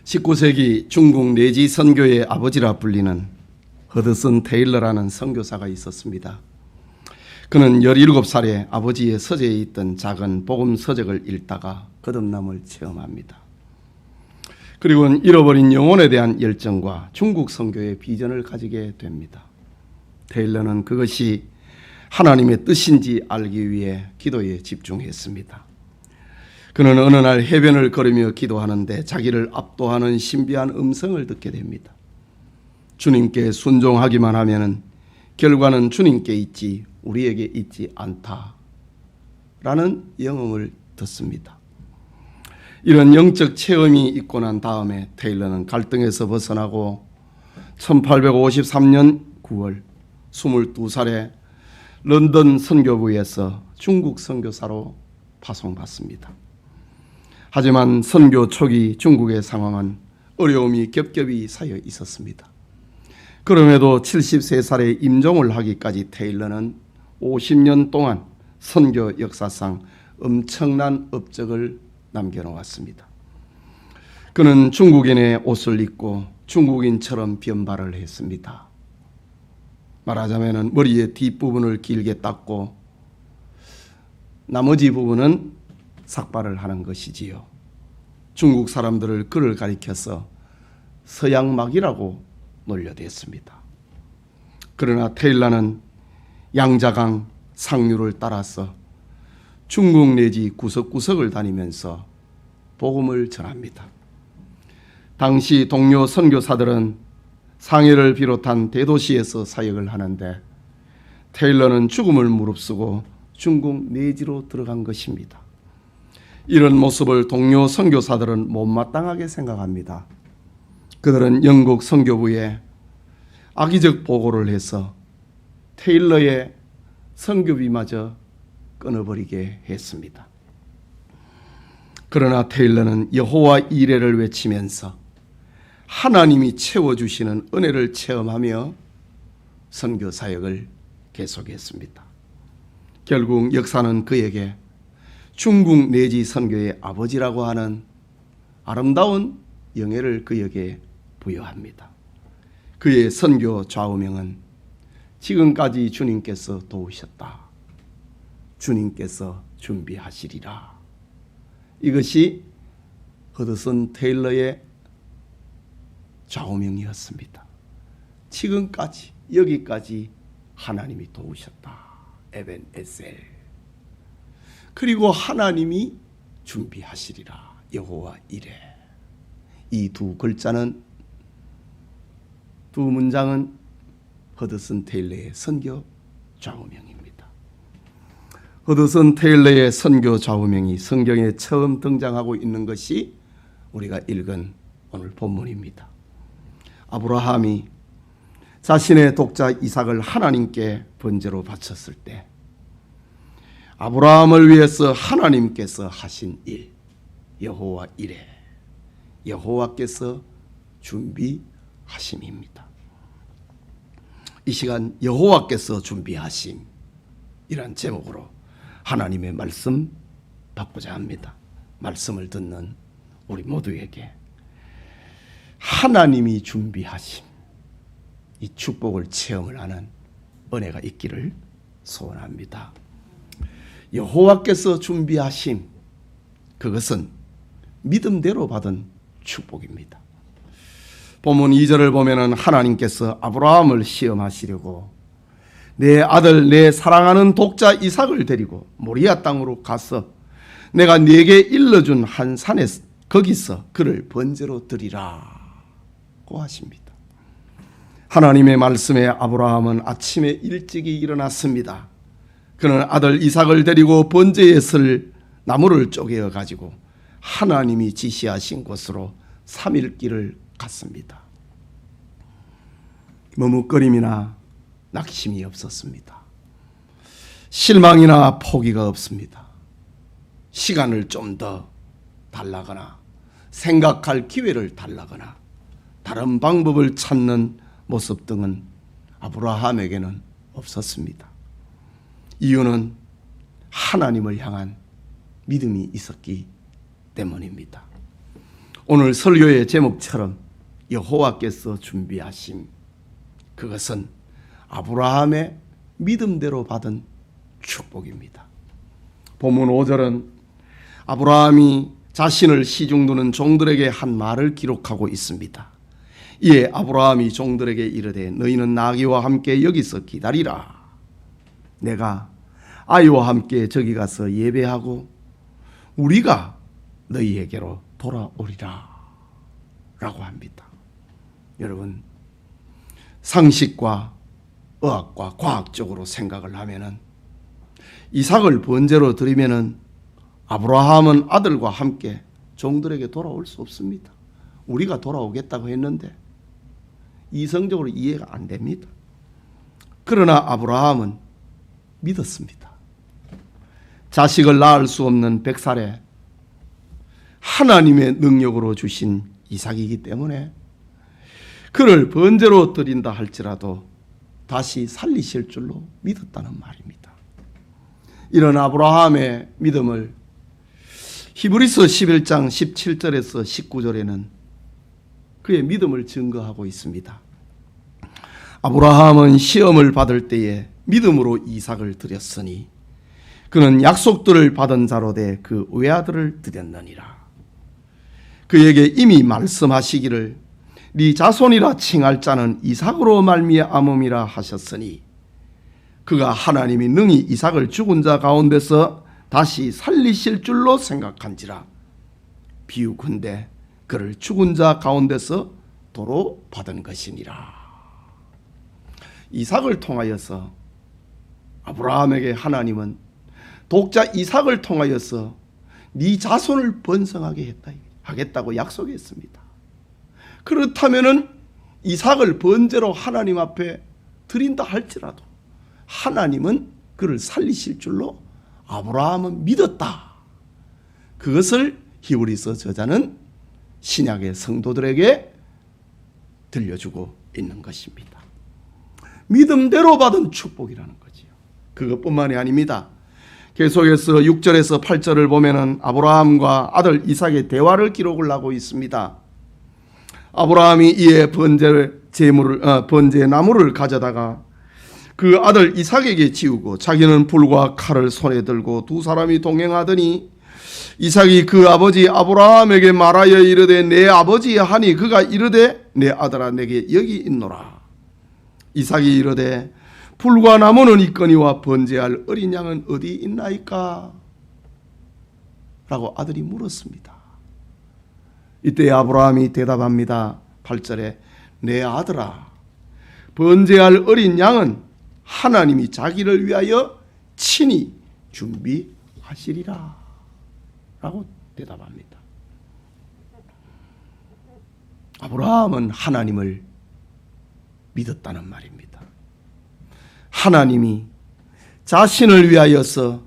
19세기 중국 내지 선교의 아버지라 불리는 허드슨 테일러라는 선교사가 있었습니다. 그는 17살에 아버지의 서재에 있던 작은 복음 서적을 읽다가 거듭남을 체험합니다. 그리고는 잃어버린 영혼에 대한 열정과 중국 선교의 비전을 가지게 됩니다. 테일러는 그것이 하나님의 뜻인지 알기 위해 기도에 집중했습니다. 그는 어느 날 해변을 걸으며 기도하는데 자기를 압도하는 신비한 음성을 듣게 됩니다. 주님께 순종하기만 하면 결과는 주님께 있지 우리에게 있지 않다 라는 영음을 듣습니다. 이런 영적 체험이 있고 난 다음에 테일러는 갈등에서 벗어나고 1853년 9월 22살에 런던 선교부에서 중국 선교사로 파송받습니다. 하지만 선교 초기 중국의 상황은 어려움이 겹겹이 쌓여 있었습니다. 그럼에도 73살에 임종을 하기까지 테일러는 50년 동안 선교 역사상 엄청난 업적을 남겨놓았습니다. 그는 중국인의 옷을 입고 중국인처럼 변발을 했습니다. 말하자면 머리의 뒷부분을 길게 닦고 나머지 부분은 삭발을 하는 것이지요. 중국 사람들을 그를 가리켜서 서양막이라고 놀려댔습니다. 그러나 테일러는 양자강 상류를 따라서 중국 내지 구석구석을 다니면서 복음을 전합니다. 당시 동료 선교사들은 상해를 비롯한 대도시에서 사역을 하는데 테일러는 죽음을 무릅쓰고 중국 내지로 들어간 것입니다. 이런 모습을 동료 선교사들은 못마땅하게 생각합니다. 그들은 영국 선교부에 악의적 보고를 해서 테일러의 선교비마저 끊어버리게 했습니다. 그러나 테일러는 여호와 이레를 외치면서 하나님이 채워주시는 은혜를 체험하며 선교 사역을 계속했습니다. 결국 역사는 그에게 중국 내지 선교의 아버지라고 하는 아름다운 영예를 그에게 부여합니다. 그의 선교 좌우명은 지금까지 주님께서 도우셨다. 주님께서 준비하시리라. 이것이 허드슨 테일러의 좌우명이었습니다. 지금까지 여기까지 하나님이 도우셨다. 에벤에셀. 그리고 하나님이 준비하시리라. 여호와 이레. 이 두 글자는 두 문장은 허드슨 테일러의 선교 좌우명입니다. 허드슨 테일러의 선교 좌우명이 성경에 처음 등장하고 있는 것이 우리가 읽은 오늘 본문입니다. 아브라함이 자신의 독자 이삭을 하나님께 번제로 바쳤을 때 아브라함을 위해서 하나님께서 하신 일, 여호와 이레, 여호와께서 준비하심입니다. 이 시간 여호와께서 준비하심 이란 제목으로 하나님의 말씀 받고자 합니다. 말씀을 듣는 우리 모두에게 하나님이 준비하심, 이 축복을 체험을 하는 은혜가 있기를 소원합니다. 여호와께서 준비하심, 그것은 믿음대로 받은 축복입니다. 본문 2절을 보면 하나님께서 아브라함을 시험하시려고 내 아들 내 사랑하는 독자 이삭을 데리고 모리아 땅으로 가서 내가 네게 일러준 한 산에 거기서 그를 번제로 드리라고 하십니다. 하나님의 말씀에 아브라함은 아침에 일찍이 일어났습니다. 그는 아들 이삭을 데리고 번제에 쓸 나무를 쪼개어 가지고 하나님이 지시하신 곳으로 3일 길을 갔습니다. 머뭇거림이나 낙심이 없었습니다. 실망이나 포기가 없습니다. 시간을 좀 더 달라거나 생각할 기회를 달라거나 다른 방법을 찾는 모습 등은 아브라함에게는 없었습니다. 이유는 하나님을 향한 믿음이 있었기 때문입니다. 오늘 설교의 제목처럼 여호와께서 준비하심, 그것은 아브라함의 믿음대로 받은 축복입니다. 본문 5절은 아브라함이 자신을 시중두는 종들에게 한 말을 기록하고 있습니다. 이에 아브라함이 종들에게 이르되 너희는 나귀와 함께 여기서 기다리라. 내가 아이와 함께 저기 가서 예배하고 우리가 너희에게로 돌아오리라 라고 합니다. 여러분, 상식과 의학과 과학적으로 생각을 하면은 이삭을 번제로 드리면은 아브라함은 아들과 함께 종들에게 돌아올 수 없습니다. 우리가 돌아오겠다고 했는데 이성적으로 이해가 안 됩니다. 그러나 아브라함은 믿었습니다. 자식을 낳을 수 없는 100살에 하나님의 능력으로 주신 이삭이기 때문에 그를 번제로 드린다 할지라도 다시 살리실 줄로 믿었다는 말입니다. 이런 아브라함의 믿음을 히브리서 11장 17절에서 19절에는 그의 믿음을 증거하고 있습니다. 아브라함은 시험을 받을 때에 믿음으로 이삭을 드렸으니 그는 약속들을 받은 자로 돼 그 외아들을 드렸느니라. 그에게 이미 말씀하시기를 네 자손이라 칭할 자는 이삭으로 말미암음이라 하셨으니 그가 하나님이 능히 이삭을 죽은 자 가운데서 다시 살리실 줄로 생각한지라. 비유컨대 그를 죽은 자 가운데서 도로 받은 것이니라. 이삭을 통하여서 아브라함에게 하나님은 독자 이삭을 통하여서 네 자손을 번성하게 하겠다고 약속했습니다. 그렇다면은 이삭을 번제로 하나님 앞에 드린다 할지라도 하나님은 그를 살리실 줄로 아브라함은 믿었다. 그것을 히브리서 저자는 신약의 성도들에게 들려주고 있는 것입니다. 믿음대로 받은 축복이라는 거지요. 그것뿐만이 아닙니다. 계속해서 6절에서 8절을 보면은 아브라함과 아들 이삭의 대화를 기록을 하고 있습니다. 아브라함이 이에 번제 나무를 가져다가 그 아들 이삭에게 지우고 자기는 불과 칼을 손에 들고 두 사람이 동행하더니 이삭이 그 아버지 아브라함에게 말하여 이르되 내 아버지 하니 그가 이르되 내 아들아 내게 여기 있노라. 이삭이 이르되 불과 나무는 있거니와 번제할 어린 양은 어디 있나이까? 라고 아들이 물었습니다. 이때 아브라함이 대답합니다. 8절에 내 아들아 번제할 어린 양은 하나님이 자기를 위하여 친히 준비하시리라 라고 대답합니다. 아브라함은 하나님을 믿었다는 말입니다. 하나님이 자신을 위하여서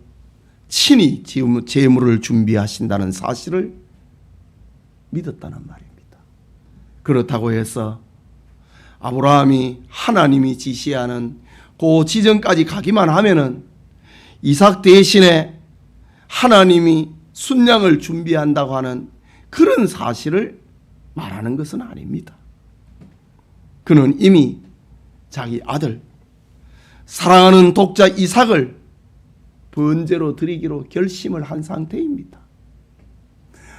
친히 제물을 준비하신다는 사실을 믿었다는 말입니다. 그렇다고 해서 아브라함이 하나님이 지시하는 그 지점까지 가기만 하면은 이삭 대신에 하나님이 순양을 준비한다고 하는 그런 사실을 말하는 것은 아닙니다. 그는 이미 자기 아들 사랑하는 독자 이삭을 번제로 드리기로 결심을 한 상태입니다.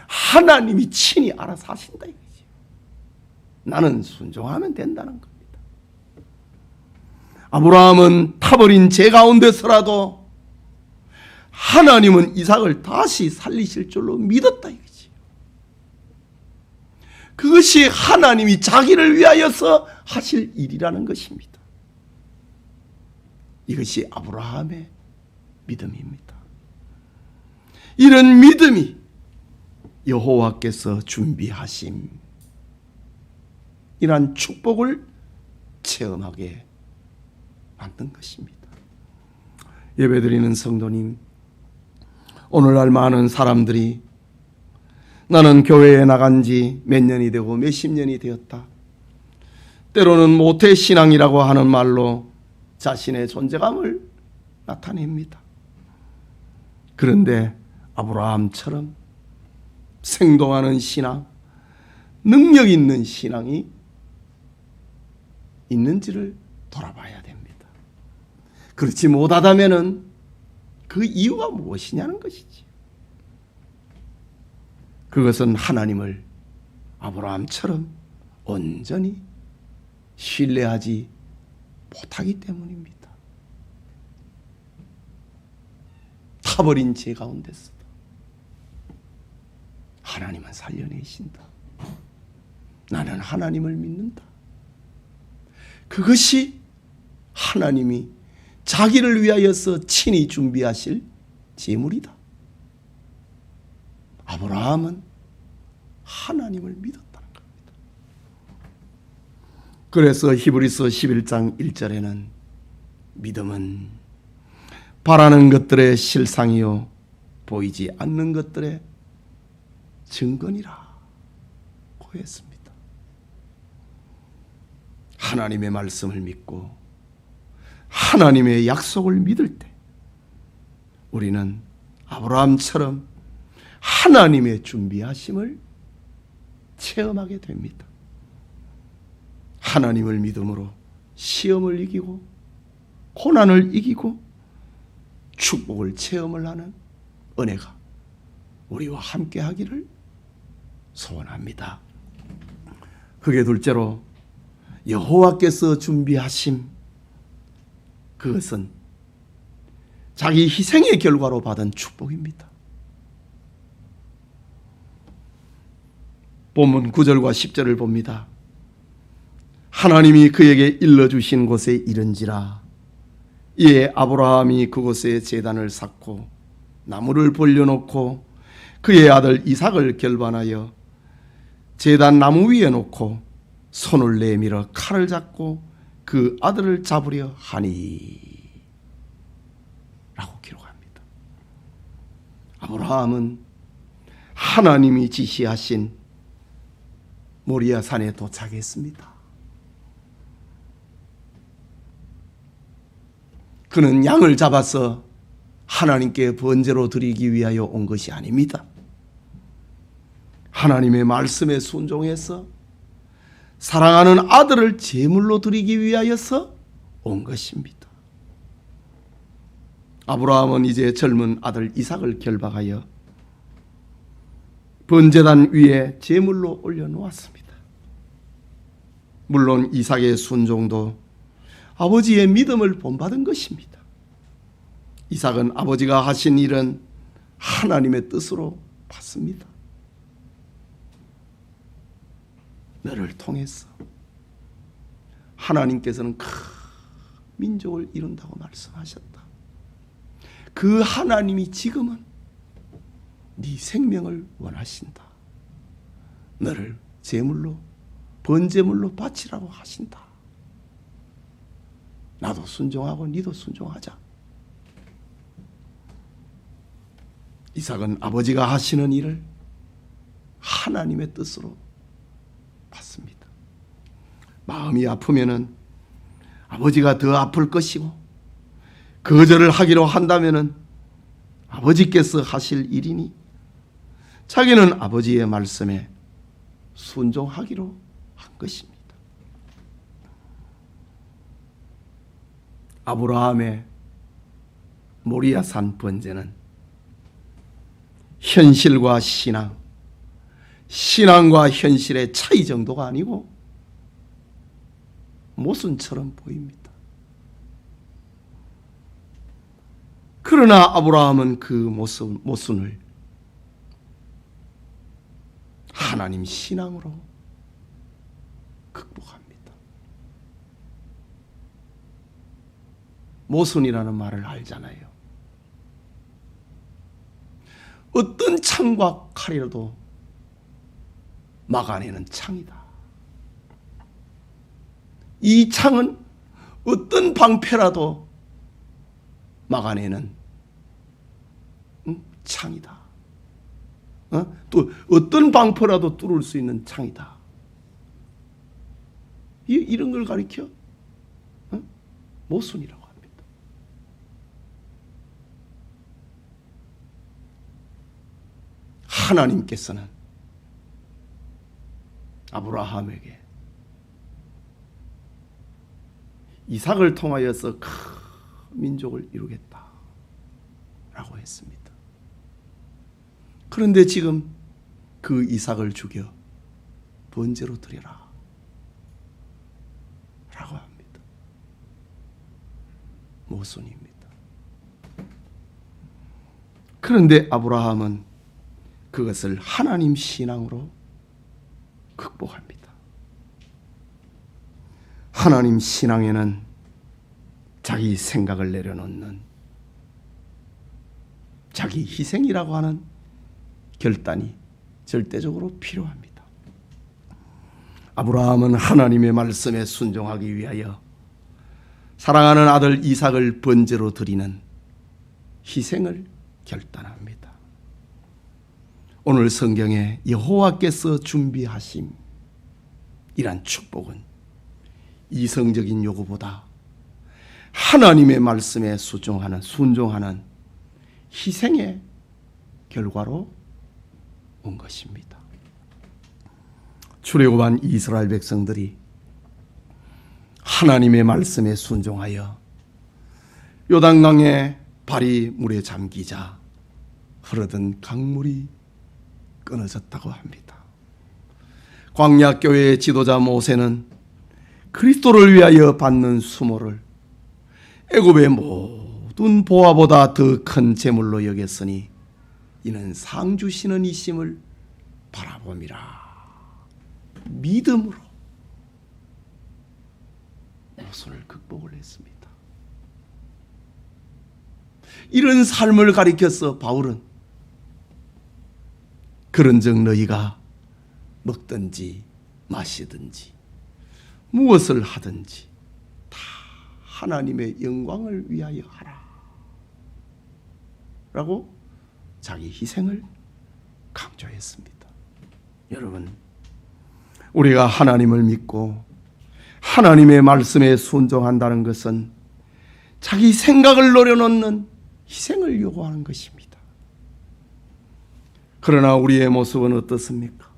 하나님이 친히 알아서 하신다 이거지. 나는 순종하면 된다는 겁니다. 아브라함은 타버린 제 가운데서라도 하나님은 이삭을 다시 살리실 줄로 믿었다 이거지. 그것이 하나님이 자기를 위하여서 하실 일이라는 것입니다. 이것이 아브라함의 믿음입니다. 이런 믿음이 여호와께서 준비하심 이란 축복을 체험하게 만든 것입니다. 예배드리는 성도님, 오늘날 많은 사람들이 나는 교회에 나간 지 몇 년이 되고 몇십 년이 되었다. 때로는 모태신앙이라고 하는 말로 자신의 존재감을 나타냅니다. 그런데 아브라함처럼 생동하는 신앙, 능력 있는 신앙이 있는지를 돌아봐야 됩니다. 그렇지 못하다면은 그 이유가 무엇이냐는 것이지. 그것은 하나님을 아브라함처럼 온전히 신뢰하지 못하기 때문입니다. 타버린 죄 가운데서 하나님은 살려내신다. 나는 하나님을 믿는다. 그것이 하나님이 자기를 위하여서 친히 준비하실 제물이다. 아브라함은 하나님을 믿었다는 겁니다. 그래서 히브리서 11장 1절에는 믿음은 바라는 것들의 실상이요 보이지 않는 것들의 증거니라 고 했습니다. 하나님의 말씀을 믿고 하나님의 약속을 믿을 때 우리는 아브라함처럼 하나님의 준비하심을 체험하게 됩니다. 하나님을 믿음으로 시험을 이기고 고난을 이기고 축복을 체험을 하는 은혜가 우리와 함께 하기를 소원합니다. 그게 둘째로 여호와께서 준비하심, 그것은 자기 희생의 결과로 받은 축복입니다. 본문 9절과 10절을 봅니다. 하나님이 그에게 일러주신 곳에 이른지라 이에 아브라함이 그곳에 제단을 쌓고 나무를 벌려놓고 그의 아들 이삭을 결반하여 제단 나무 위에 놓고 손을 내밀어 칼을 잡고 그 아들을 잡으려 하니 라고 기록합니다. 아브라함은 하나님이 지시하신 모리아 산에 도착했습니다. 그는 양을 잡아서 하나님께 번제로 드리기 위하여 온 것이 아닙니다. 하나님의 말씀에 순종해서 사랑하는 아들을 제물로 드리기 위하여서 온 것입니다. 아브라함은 이제 젊은 아들 이삭을 결박하여 번제단 위에 제물로 올려놓았습니다. 물론 이삭의 순종도 아버지의 믿음을 본받은 것입니다. 이삭은 아버지가 하신 일은 하나님의 뜻으로 봤습니다. 너를 통해서 하나님께서는 큰 민족을 이룬다고 말씀하셨다. 그 하나님이 지금은 네 생명을 원하신다. 너를 제물로 번제물로 바치라고 하신다. 나도 순종하고 니도 순종하자. 이삭은 아버지가 하시는 일을 하나님의 뜻으로 봤습니다. 마음이 아프면은 아버지가 더 아플 것이고 거절을 하기로 한다면은 아버지께서 하실 일이니 자기는 아버지의 말씀에 순종하기로 한 것입니다. 아브라함의 모리아산 번제는 현실과 신앙, 신앙과 현실의 차이 정도가 아니고 모순처럼 보입니다. 그러나 아브라함은 그 모순을 하나님 신앙으로 극복합니다. 모순이라는 말을 알잖아요. 어떤 창과 칼이라도 막아내는 창이다. 이 창은 어떤 방패라도 막아내는 창이다. 또 어떤 방패라도 뚫을 수 있는 창이다. 이런 걸 가리켜 모순이라고 합니다. 하나님께서는 아브라함에게 이삭을 통하여서 큰 민족을 이루겠다 라고 했습니다. 그런데 지금 그 이삭을 죽여 번제로 드려라 라고 합니다. 모순입니다. 그런데 아브라함은 그것을 하나님 신앙으로 극복합니다. 하나님 신앙에는 자기 생각을 내려놓는 자기 희생이라고 하는 결단이 절대적으로 필요합니다. 아브라함은 하나님의 말씀에 순종하기 위하여 사랑하는 아들 이삭을 번제로 드리는 희생을 결단합니다. 오늘 성경에 여호와께서 준비하심 이란 축복은 이성적인 요구보다 하나님의 말씀에 순종하는 희생의 결과로 온 것입니다. 출애굽한 이스라엘 백성들이 하나님의 말씀에 순종하여 요단강에 발이 물에 잠기자 흐르던 강물이 끊어졌다고 합니다. 광야교회의 지도자 모세는 그리스도를 위하여 받는 수모를 애굽의 모든 보화보다 더 큰 재물로 여겼으니 이는 상 주시는 이심을 바라봄이라. 믿음으로 모순을 극복을 했습니다. 이런 삶을 가리켜서 바울은 그런즉 너희가 먹든지 마시든지 무엇을 하든지 다 하나님의 영광을 위하여 하라 라고 자기 희생을 강조했습니다. 여러분, 우리가 하나님을 믿고 하나님의 말씀에 순종한다는 것은 자기 생각을 노려놓는 희생을 요구하는 것입니다. 그러나 우리의 모습은 어떻습니까?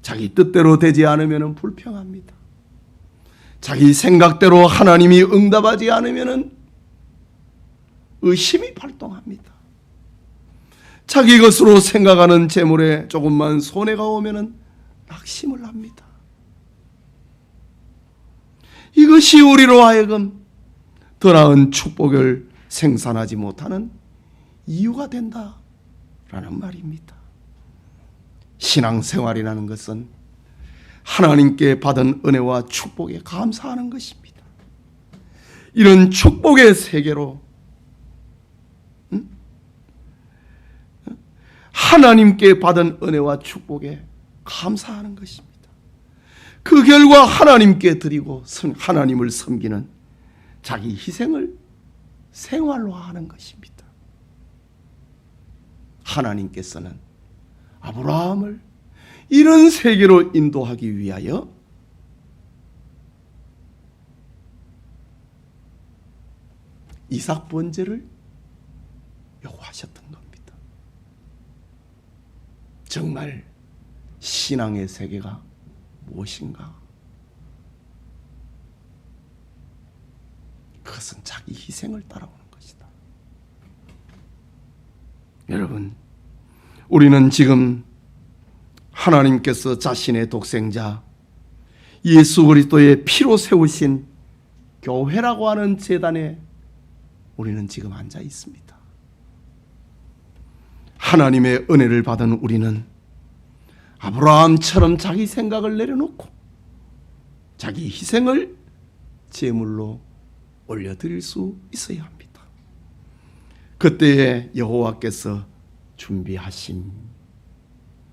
자기 뜻대로 되지 않으면 불평합니다. 자기 생각대로 하나님이 응답하지 않으면 의심이 발동합니다. 자기 것으로 생각하는 재물에 조금만 손해가 오면 낙심을 합니다. 이것이 우리로 하여금 더 나은 축복을 생산하지 못하는 이유가 된다라는 말입니다. 신앙생활이라는 것은 하나님께 받은 은혜와 축복에 감사하는 것입니다. 이런 축복의 세계로 하나님께 받은 은혜와 축복에 감사하는 것입니다. 그 결과 하나님께 드리고 하나님을 섬기는 자기 희생을 생활화하는 것입니다. 하나님께서는 아브라함을 이런 세계로 인도하기 위하여 이삭 번제를 요구하셨던 겁니다. 정말 신앙의 세계가 무엇인가? 그것은 자기 희생을 따라오는 것이다. 여러분, 우리는 지금 하나님께서 자신의 독생자 예수 그리스도의 피로 세우신 교회라고 하는 제단에 우리는 지금 앉아 있습니다. 하나님의 은혜를 받은 우리는 아브라함처럼 자기 생각을 내려놓고 자기 희생을 제물로 올려드릴 수 있어야 합니다. 그때에 여호와께서 준비하신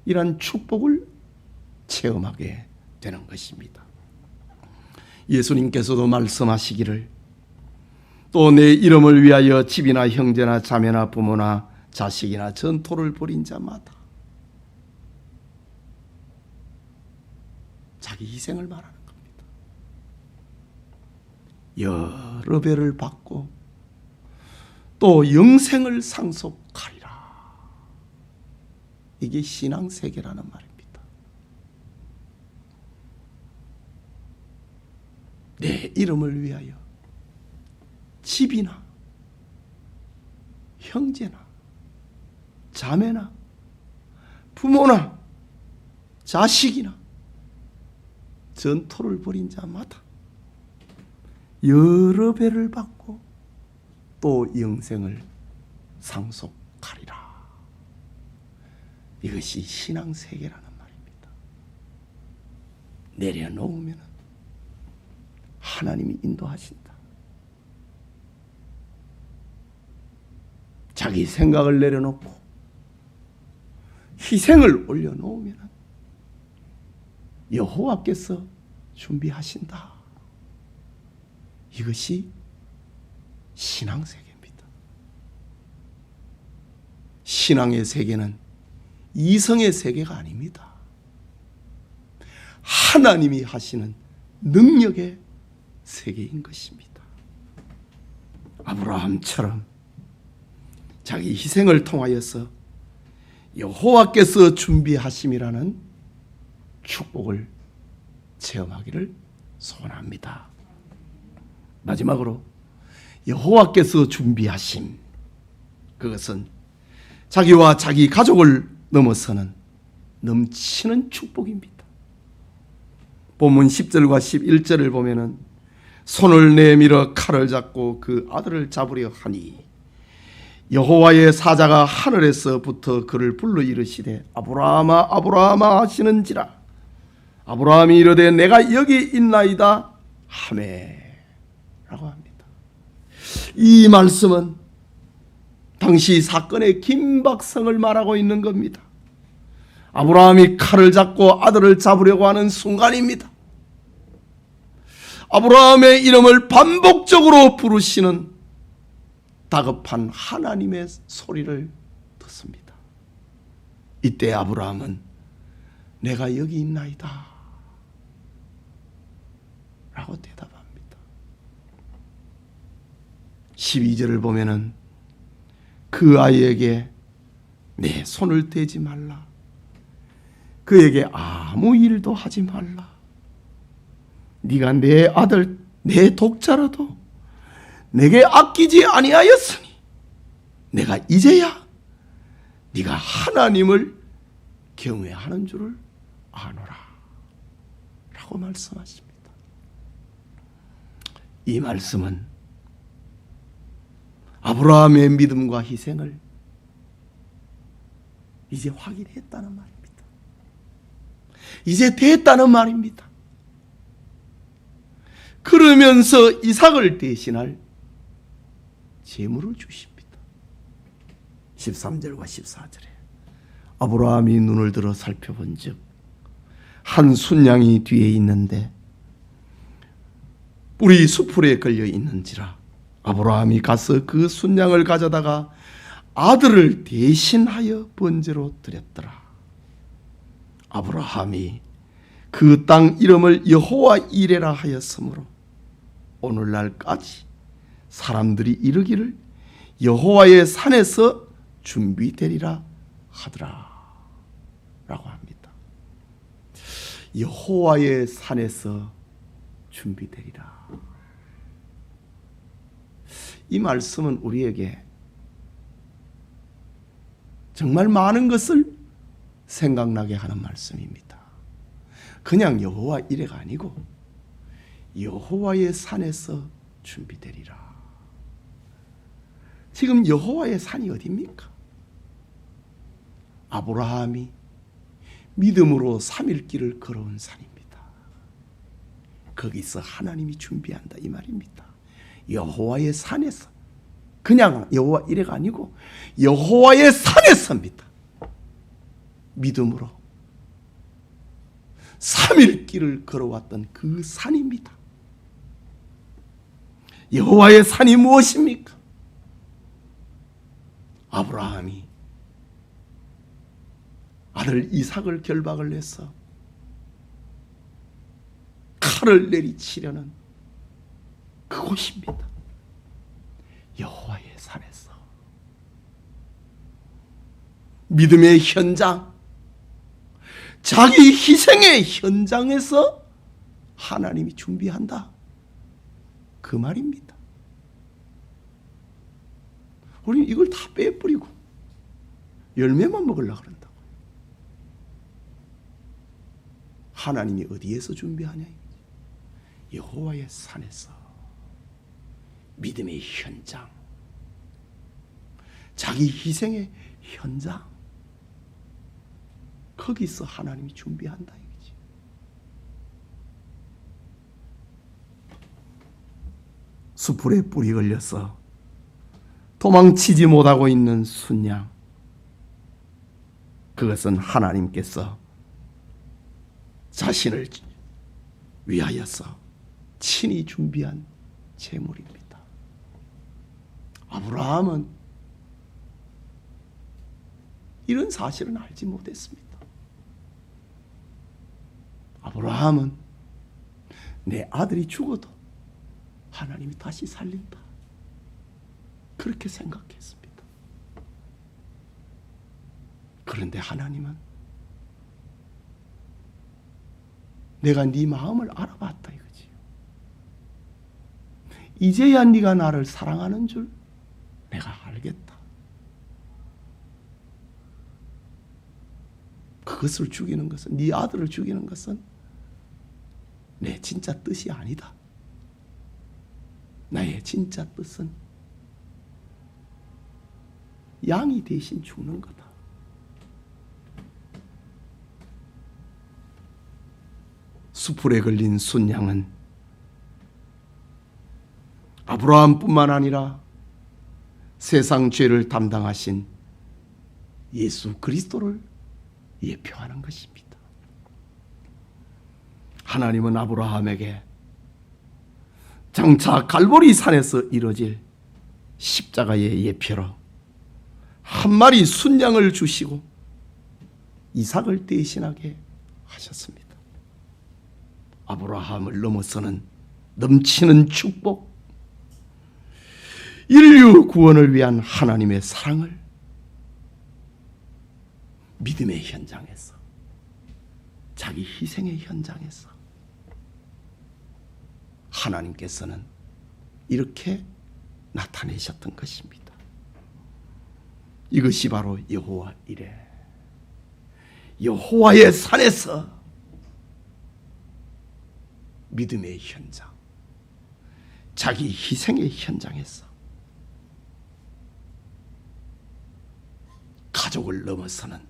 이런 축복을 체험하게 되는 것입니다. 예수님께서도 말씀하시기를 또 내 이름을 위하여 집이나 형제나 자매나 부모나 자식이나 전토를 벌인 자마다 자기 희생을 말하는 겁니다. 여러 배를 받고 또 영생을 상속하리라. 이게 신앙세계라는 말입니다. 내 이름을 위하여 집이나 형제나 자매나 부모나 자식이나 전토를 벌인 자마다 여러 배를 받고 또 영생을 상속하리라. 이것이 신앙세계라는 말입니다. 내려놓으면 하나님이 인도하신다. 자기 생각을 내려놓고 희생을 올려놓으면 여호와께서 준비하신다. 이것이 신앙세계입니다. 신앙의 세계는 이성의 세계가 아닙니다. 하나님이 하시는 능력의 세계인 것입니다. 아브라함처럼 자기 희생을 통하여서 여호와께서 준비하심이라는 축복을 체험하기를 소원합니다. 마지막으로 여호와께서 준비하심, 그것은 자기와 자기 가족을 넘어서는 넘치는 축복입니다. 본문 10절과 11절을 보면은 손을 내밀어 칼을 잡고 그 아들을 잡으려 하니 여호와의 사자가 하늘에서부터 그를 불러 이르시되 아브라함아 아브라함아 하시는지라. 아브라함이 이르되 내가 여기 있나이다 하매 라고 합니다. 이 말씀은 당시 사건의 긴박성을 말하고 있는 겁니다. 아브라함이 칼을 잡고 아들을 잡으려고 하는 순간입니다. 아브라함의 이름을 반복적으로 부르시는 다급한 하나님의 소리를 듣습니다. 이때 아브라함은 내가 여기 있나이다 라고 대답합니다. 12절을 보면은 그 아이에게 내 손을 대지 말라, 그에게 아무 일도 하지 말라, 네가 내 아들 내 독자라도 내게 아끼지 아니하였으니 내가 이제야 네가 하나님을 경외하는 줄을 아노라 라고 말씀하십니다. 이 말씀은 아브라함의 믿음과 희생을 이제 확인했다는 말입니다. 이제 됐다는 말입니다. 그러면서 이삭을 대신할 재물을 주십니다. 13절과 14절에 아브라함이 눈을 들어 살펴본 즉 한 순양이 뒤에 있는데 뿔이 수풀에 걸려 있는지라. 아브라함이 가서 그 순양을 가져다가 아들을 대신하여 번제로 드렸더라. 아브라함이 그 땅 이름을 여호와 이레라 하였으므로 오늘날까지 사람들이 이르기를 여호와의 산에서 준비되리라 하더라 라고 합니다. 여호와의 산에서 준비되리라. 이 말씀은 우리에게 정말 많은 것을 생각나게 하는 말씀입니다. 그냥 여호와 이레가 아니고 여호와의 산에서 준비되리라. 지금 여호와의 산이 어디입니까? 아브라함이 믿음으로 3일 길을 걸어온 산입니다. 거기서 하나님이 준비한다 이 말입니다. 여호와의 산에서, 그냥 여호와 이레가 아니고 여호와의 산에서입니다. 믿음으로 3일 길을 걸어왔던 그 산입니다. 여호와의 산이 무엇입니까? 아브라함이 아들 이삭을 결박을 해서 칼을 내리치려는 그곳입니다. 여호와의 산에서 믿음의 현장, 자기 희생의 현장에서 하나님이 준비한다. 그 말입니다. 우리는 이걸 다 빼버리고 열매만 먹으려고 그런다고. 하나님이 어디에서 준비하냐? 여호와의 산에서. 믿음의 현장, 자기 희생의 현장, 거기서 하나님이 준비한다 이거지. 수풀에 뿔이 걸려서 도망치지 못하고 있는 순양, 그것은 하나님께서 자신을 위하여서 친히 준비한 제물입니다. 아브라함은 이런 사실은 알지 못했습니다. 아브라함은 내 아들이 죽어도 하나님이 다시 살린다, 그렇게 생각했습니다. 그런데 하나님은 내가 네 마음을 알아봤다 이거지. 이제야 네가 나를 사랑하는 줄 내가 알겠다. 그것을 죽이는 것은, 네 아들을 죽이는 것은 내 진짜 뜻이 아니다. 나의 진짜 뜻은 양이 대신 죽는 거다. 수풀에 걸린 순양은 아브라함뿐만 아니라 세상 죄를 담당하신 예수 그리스도를 예표하는 것입니다. 하나님은 아브라함에게 장차 갈보리 산에서 이루어질 십자가의 예표로 한 마리 순양을 주시고 이삭을 대신하게 하셨습니다. 아브라함을 넘어서는 넘치는 축복, 인류 구원을 위한 하나님의 사랑을 믿음의 현장에서, 자기 희생의 현장에서 하나님께서는 이렇게 나타내셨던 것입니다. 이것이 바로 여호와 이레, 여호와의 산에서 믿음의 현장, 자기 희생의 현장에서 가족을 넘어서는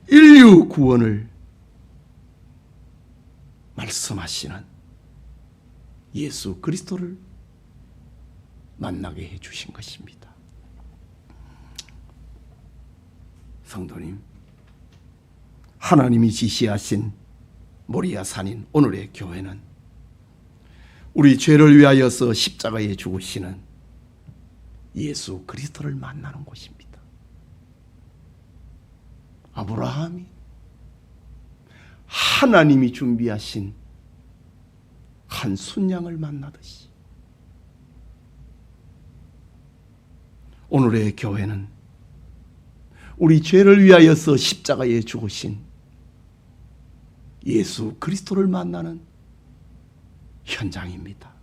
인류 구원을 말씀하시는 예수 그리스도를 만나게 해주신 것입니다. 성도님, 하나님이 지시하신 모리아 산인 오늘의 교회는 우리 죄를 위하여서 십자가에 죽으시는 예수 그리스도를 만나는 곳입니다. 아브라함이 하나님이 준비하신 한 순양을 만나듯이 오늘의 교회는 우리 죄를 위하여서 십자가에 죽으신 예수 그리스도를 만나는 현장입니다.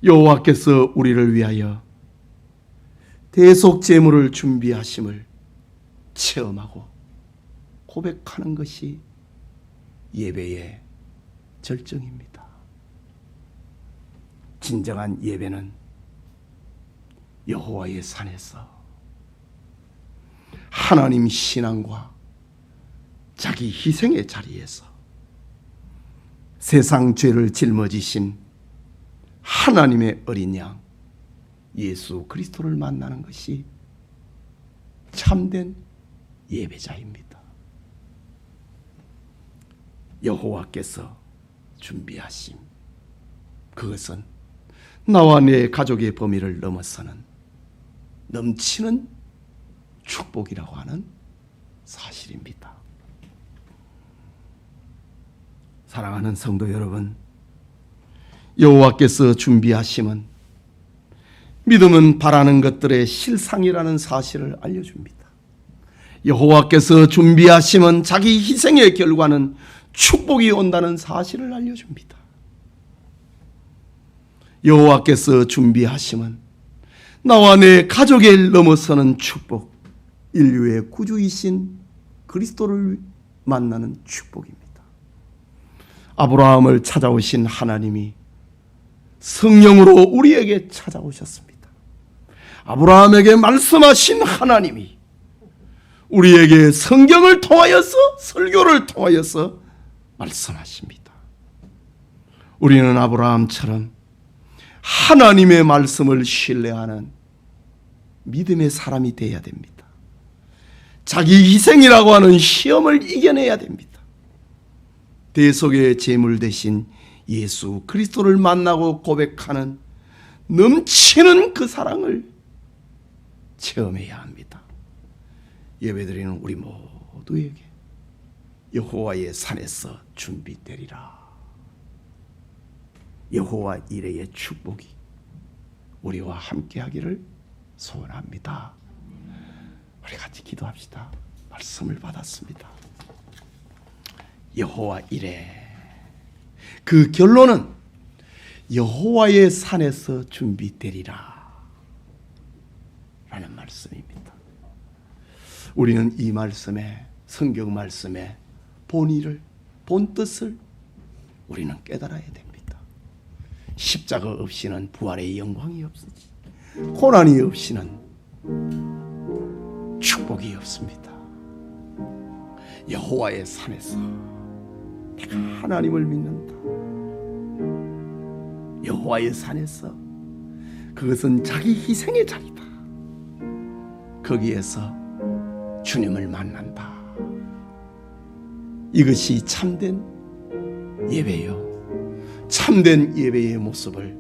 여호와께서 우리를 위하여 대속 제물을 준비하심을 체험하고 고백하는 것이 예배의 절정입니다. 진정한 예배는 여호와의 산에서 하나님 신앙과 자기 희생의 자리에서 세상 죄를 짊어지신 하나님의 어린 양 예수 그리스도를 만나는 것이 참된 예배자입니다. 여호와께서 준비하심, 그것은 나와 내 가족의 범위를 넘어서는 넘치는 축복이라고 하는 사실입니다. 사랑하는 성도 여러분, 여호와께서 준비하심은 믿음은 바라는 것들의 실상이라는 사실을 알려줍니다. 여호와께서 준비하심은 자기 희생의 결과는 축복이 온다는 사실을 알려줍니다. 여호와께서 준비하심은 나와 내 가족을 넘어서는 축복, 인류의 구주이신 그리스도를 만나는 축복입니다. 아브라함을 찾아오신 하나님이 성령으로 우리에게 찾아오셨습니다. 아브라함에게 말씀하신 하나님이 우리에게 성경을 통하여서, 설교를 통하여서 말씀하십니다. 우리는 아브라함처럼 하나님의 말씀을 신뢰하는 믿음의 사람이 되어야 됩니다. 자기 희생이라고 하는 시험을 이겨내야 됩니다. 대속의 제물 대신 예수 그리스도를 만나고 고백하는 넘치는 그 사랑을 체험해야 합니다. 예배드리는 우리 모두에게 여호와의 산에서 준비되리라. 여호와 이레의 축복이 우리와 함께하기를 소원합니다. 우리 같이 기도합시다. 말씀을 받았습니다. 여호와 이레, 그 결론은 여호와의 산에서 준비되리라 라는 말씀입니다. 우리는 이 말씀에, 성경 말씀의 본의를, 본뜻을 우리는 깨달아야 됩니다. 십자가 없이는 부활의 영광이 없으지, 고난이 없이는 축복이 없습니다. 여호와의 산에서 내가 하나님을 믿는다. 여호와의 산에서, 그것은 자기 희생의 자리다. 거기에서 주님을 만난다. 이것이 참된 예배요. 참된 예배의 모습을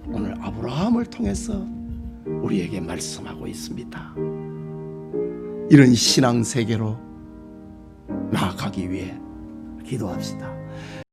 오늘 아브라함을 통해서 우리에게 말씀하고 있습니다. 이런 신앙 세계로 나아가기 위해 기도합시다.